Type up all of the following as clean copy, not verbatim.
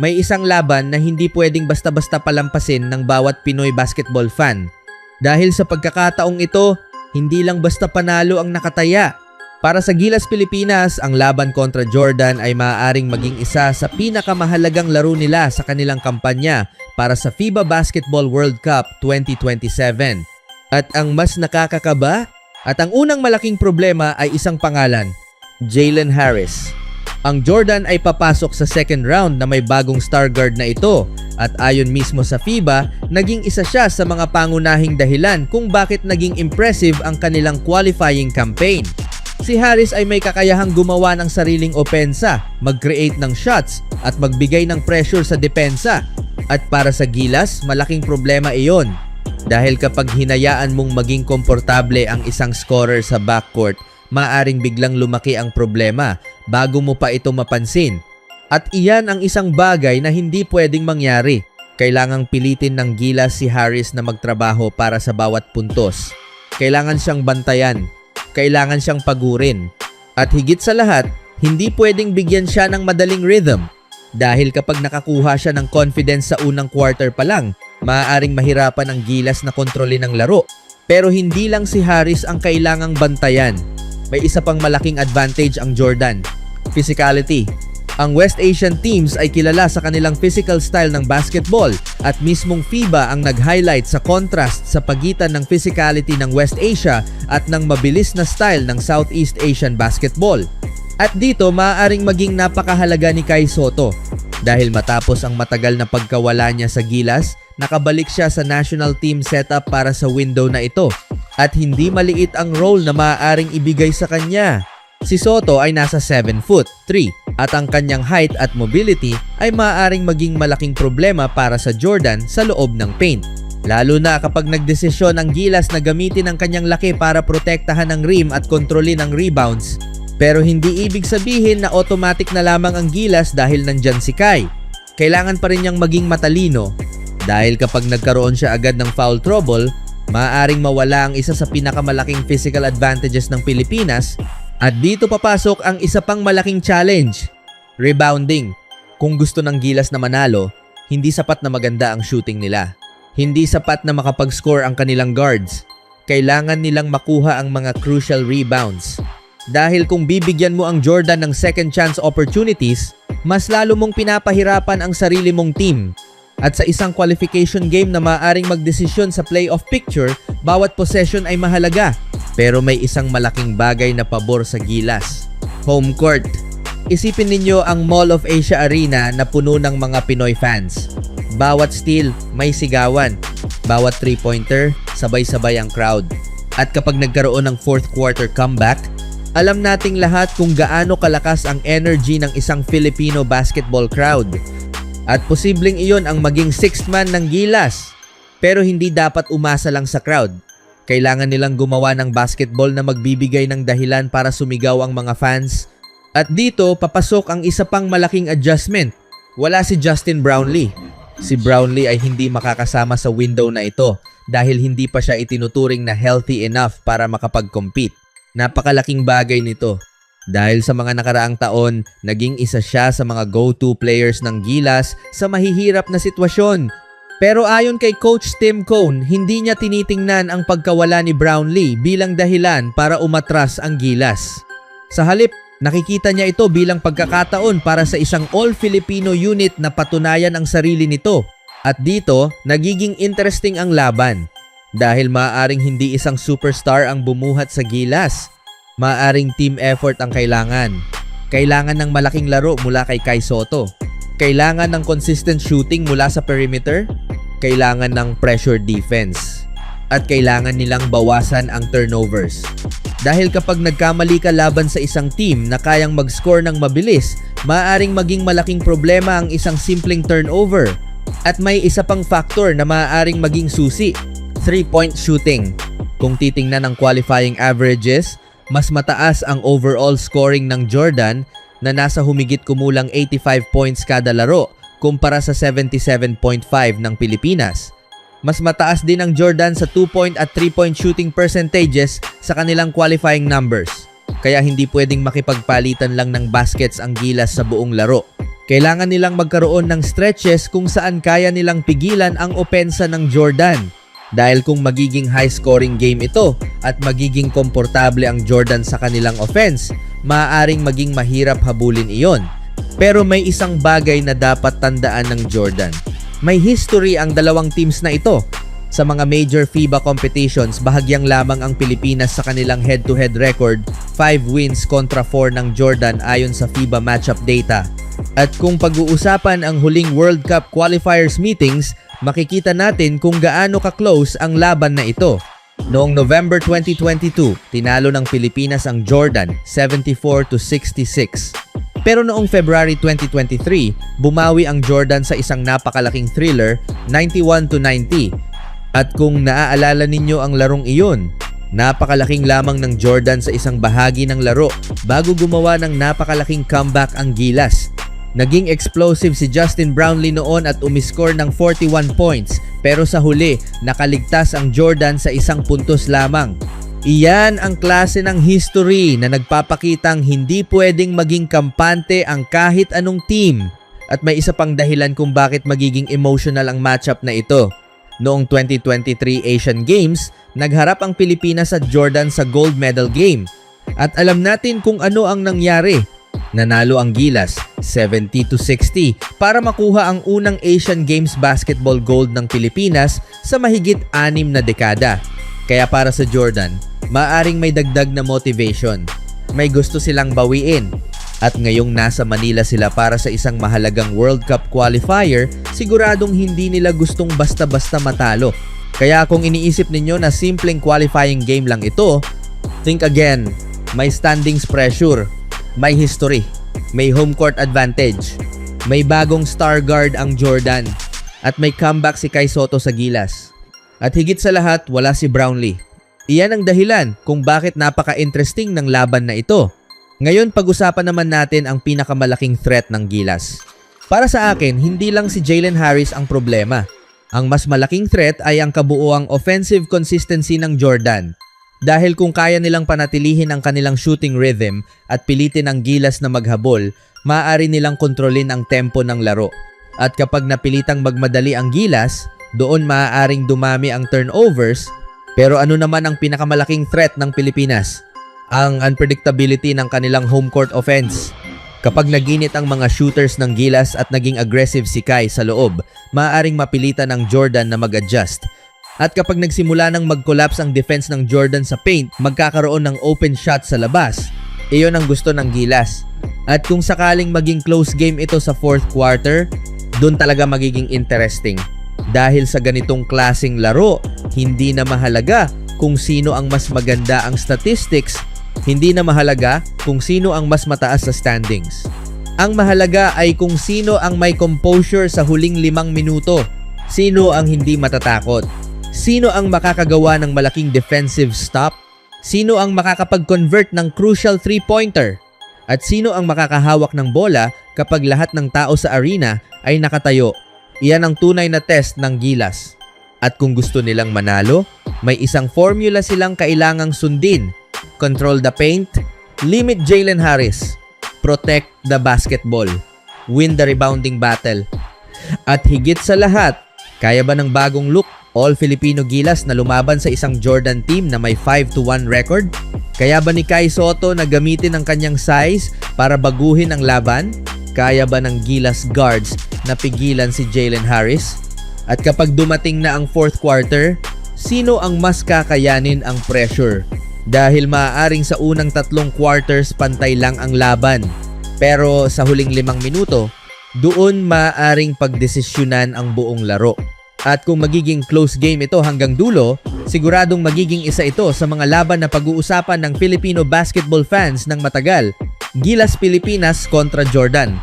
may isang laban na hindi pwedeng basta-basta palampasin ng bawat Pinoy basketball fan. Dahil sa pagkakataong ito, hindi lang basta panalo ang nakataya. Para sa Gilas Pilipinas, ang laban kontra Jordan ay maaaring maging isa sa pinakamahalagang laro nila sa kanilang kampanya para sa FIBA Basketball World Cup 2027. At ang mas nakakakaba at ang unang malaking problema ay isang pangalan, Jalen Harris. Ang Jordan ay papasok sa second round na may bagong star guard na ito at ayon mismo sa FIBA, naging isa siya sa mga pangunahing dahilan kung bakit naging impressive ang kanilang qualifying campaign. Si Harris ay may kakayahang gumawa ng sariling opensa, mag-create ng shots at magbigay ng pressure sa depensa. At para sa Gilas, malaking problema iyon. Dahil kapag hinayaan mong maging komportable ang isang scorer sa backcourt, maaring biglang lumaki ang problema bago mo pa ito mapansin. At iyan ang isang bagay na hindi pwedeng mangyari. Kailangang pilitin ng Gilas si Harris na magtrabaho para sa bawat puntos. Kailangan siyang bantayan. Kailangan siyang pagurin. At higit sa lahat, hindi pwedeng bigyan siya ng madaling rhythm. Dahil kapag nakakuha siya ng confidence sa unang quarter pa lang, maaaring mahirapan ang Gilas na kontrolin ang laro. Pero hindi lang si Harris ang kailangang bantayan. May isa pang malaking advantage ang Jordan, physicality. Ang West Asian teams ay kilala sa kanilang physical style ng basketball at mismong FIBA ang nag-highlight sa contrast sa pagitan ng physicality ng West Asia at ng mabilis na style ng Southeast Asian basketball. At dito maaaring maging napakahalaga ni Kai Sotto dahil matapos ang matagal na pagkawala niya sa Gilas, nakabalik siya sa national team setup para sa window na ito at hindi maliit ang role na maaaring ibigay sa kanya. Si Sotto ay nasa 7'3" at ang kanyang height at mobility ay maaaring maging malaking problema para sa Jordan sa loob ng paint. Lalo na kapag nagdesisyon ang Gilas na gamitin ang kanyang laki para protektahan ang rim at kontrolin ang rebounds. Pero hindi ibig sabihin na automatic na lamang ang Gilas dahil nandyan si Kai. Kailangan pa rin niyang maging matalino dahil kapag nagkaroon siya agad ng foul trouble, maaaring mawala ang isa sa pinakamalaking physical advantages ng Pilipinas. At dito papasok ang isa pang malaking challenge, rebounding. Kung gusto ng Gilas na manalo, hindi sapat na maganda ang shooting nila. Hindi sapat na makapag-score ang kanilang guards. Kailangan nilang makuha ang mga crucial rebounds. Dahil kung bibigyan mo ang Jordan ng second chance opportunities, mas lalo mong pinapahirapan ang sarili mong team. At sa isang qualification game na maaaring magdesisyon sa playoff picture, bawat possession ay mahalaga. Pero may isang malaking bagay na pabor sa Gilas, home court. Isipin ninyo ang Mall of Asia Arena na puno ng mga Pinoy fans. Bawat steal, may sigawan. Bawat 3-pointer, sabay-sabay ang crowd. At kapag nagkaroon ng fourth quarter comeback, alam nating lahat kung gaano kalakas ang energy ng isang Filipino basketball crowd. At posibleng iyon ang maging sixth man ng Gilas. Pero hindi dapat umasa lang sa crowd. Kailangan nilang gumawa ng basketball na magbibigay ng dahilan para sumigaw ang mga fans. At dito, papasok ang isa pang malaking adjustment. Wala si Justin Brownlee. Si Brownlee ay hindi makakasama sa window na ito dahil hindi pa siya itinuturing na healthy enough para makapag-compete. Napakalaking bagay nito. Dahil sa mga nakaraang taon, naging isa siya sa mga go-to players ng Gilas sa mahihirap na sitwasyon. Pero ayon kay Coach Tim Cone, hindi niya tinitingnan ang pagkawala ni Brownlee bilang dahilan para umatras ang Gilas. Sa halip, nakikita niya ito bilang pagkakataon para sa isang all-Filipino unit na patunayan ang sarili nito. At dito, nagiging interesting ang laban. Dahil maaaring hindi isang superstar ang bumuhat sa Gilas. Maaaring team effort ang kailangan. Kailangan ng malaking laro mula kay Kai Sotto. Kailangan ng consistent shooting mula sa perimeter. Kailangan ng pressure defense. At kailangan nilang bawasan ang turnovers. Dahil kapag nagkamali ka laban sa isang team na kayang mag-score ng mabilis, maaaring maging malaking problema ang isang simpleng turnover. At may isa pang factor na maaaring maging susi, 3-point shooting. Kung titingnan ang qualifying averages, mas mataas ang overall scoring ng Jordan na nasa humigit kumulang 85 points kada laro kumpara sa 77.5 ng Pilipinas. Mas mataas din ang Jordan sa 2-point at 3-point shooting percentages sa kanilang qualifying numbers. Kaya hindi pwedeng makipagpalitan lang ng baskets ang Gilas sa buong laro. Kailangan nilang magkaroon ng stretches kung saan kaya nilang pigilan ang opensa ng Jordan. Dahil kung magiging high-scoring game ito at magiging komportable ang Jordan sa kanilang offense, maaaring maging mahirap habulin iyon. Pero may isang bagay na dapat tandaan ng Jordan. May history ang dalawang teams na ito. Sa mga major FIBA competitions, bahagyang lamang ang Pilipinas sa kanilang head-to-head record, 5 wins kontra 4 ng Jordan ayon sa FIBA matchup data. At kung pag-uusapan ang huling World Cup qualifiers meetings, makikita natin kung gaano ka-close ang laban na ito. Noong November 2022, tinalo ng Pilipinas ang Jordan 74-66. Pero noong February 2023, bumawi ang Jordan sa isang napakalaking thriller, 91-90. At kung naaalala ninyo ang larong iyon, napakalaking lamang ng Jordan sa isang bahagi ng laro bago gumawa ng napakalaking comeback ang Gilas. Naging explosive si Justin Brownlee noon at umiscore ng 41 points, pero sa huli, nakaligtas ang Jordan sa isang puntos lamang. Iyan ang klase ng history na nagpapakitang hindi pwedeng maging kampante ang kahit anong team. At may isa pang dahilan kung bakit magiging emotional ang matchup na ito. Noong 2023 Asian Games, nagharap ang Pilipinas at Jordan sa gold medal game. At alam natin kung ano ang nangyari. Nanalo ang Gilas 70-60 para makuha ang unang Asian Games basketball gold ng Pilipinas sa mahigit 6 na dekada. Kaya para sa Jordan, maaring may dagdag na motivation. May gusto silang bawiin. At ngayong nasa Manila sila para sa isang mahalagang World Cup qualifier, siguradong hindi nila gustong basta-basta matalo. Kaya kung iniisip ninyo na simpleng qualifying game lang ito, think again. May standings pressure, may history, may home court advantage, may bagong star guard ang Jordan, at may comeback si Kai Sotto sa Gilas. At higit sa lahat, wala si Brownlee. Iyan ang dahilan kung bakit napaka-interesting ng laban na ito. Ngayon, pag-usapan naman natin ang pinakamalaking threat ng Gilas. Para sa akin, hindi lang si Jalen Harris ang problema. Ang mas malaking threat ay ang kabuuang offensive consistency ng Jordan. Dahil kung kaya nilang panatilihin ang kanilang shooting rhythm at pilitin ang Gilas na maghabol, maaari nilang kontrolin ang tempo ng laro. At kapag napilitang magmadali ang Gilas, doon maaaring dumami ang turnovers. Pero ano naman ang pinakamalaking threat ng Pilipinas? Ang unpredictability ng kanilang home court offense. Kapag naginit ang mga shooters ng Gilas at naging aggressive si Kai sa loob, maaaring mapilitan ng Jordan na mag-adjust. At kapag nagsimula ng mag-collapse ang defense ng Jordan sa paint, magkakaroon ng open shot sa labas. Iyon ang gusto ng Gilas. At kung sakaling maging close game ito sa fourth quarter, dun talaga magiging interesting. Dahil sa ganitong klaseng laro, hindi na mahalaga kung sino ang mas maganda ang statistics. Hindi na mahalaga kung sino ang mas mataas sa standings. Ang mahalaga ay kung sino ang may composure sa huling 5 minuto. Sino ang hindi matatakot. Sino ang makakagawa ng malaking defensive stop. Sino ang makakapag-convert ng crucial 3-pointer. At sino ang makakahawak ng bola kapag lahat ng tao sa arena ay nakatayo. Iyan ang tunay na test ng Gilas. At kung gusto nilang manalo, may isang formula silang kailangang sundin. Control the paint, limit Jalen Harris, protect the basketball, win the rebounding battle. At higit sa lahat, kaya ba ng bagong look All-Filipino Gilas na lumaban sa isang Jordan team na may 5-1 record? Kaya ba ni Kai Sotto na gamitin ang kanyang size para baguhin ang laban? Kaya ba ng Gilas guards na pigilan si Jalen Harris? At kapag dumating na ang fourth quarter, sino ang mas kakayanin ang pressure? Dahil maaaring sa unang 3 quarters pantay lang ang laban. Pero sa huling 5 minuto, doon maaaring pagdesisyonan ang buong laro. At kung magiging close game ito hanggang dulo, siguradong magiging isa ito sa mga laban na pag-uusapan ng Filipino basketball fans ng matagal. Gilas Pilipinas kontra Jordan.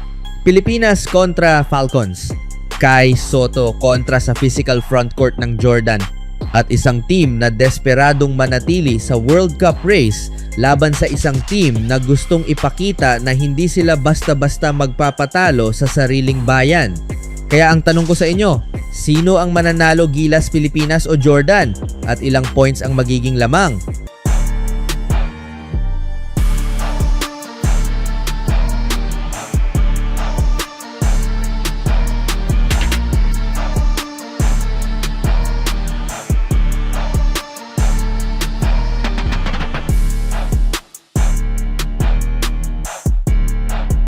Pilipinas kontra Falcons. Kai Sotto kontra sa physical frontcourt ng Jordan. At isang team na desperadong manatili sa World Cup race laban sa isang team na gustong ipakita na hindi sila basta-basta magpapatalo sa sariling bayan. Kaya ang tanong ko sa inyo, sino ang mananalo, Gilas Pilipinas o Jordan? At ilang points ang magiging lamang?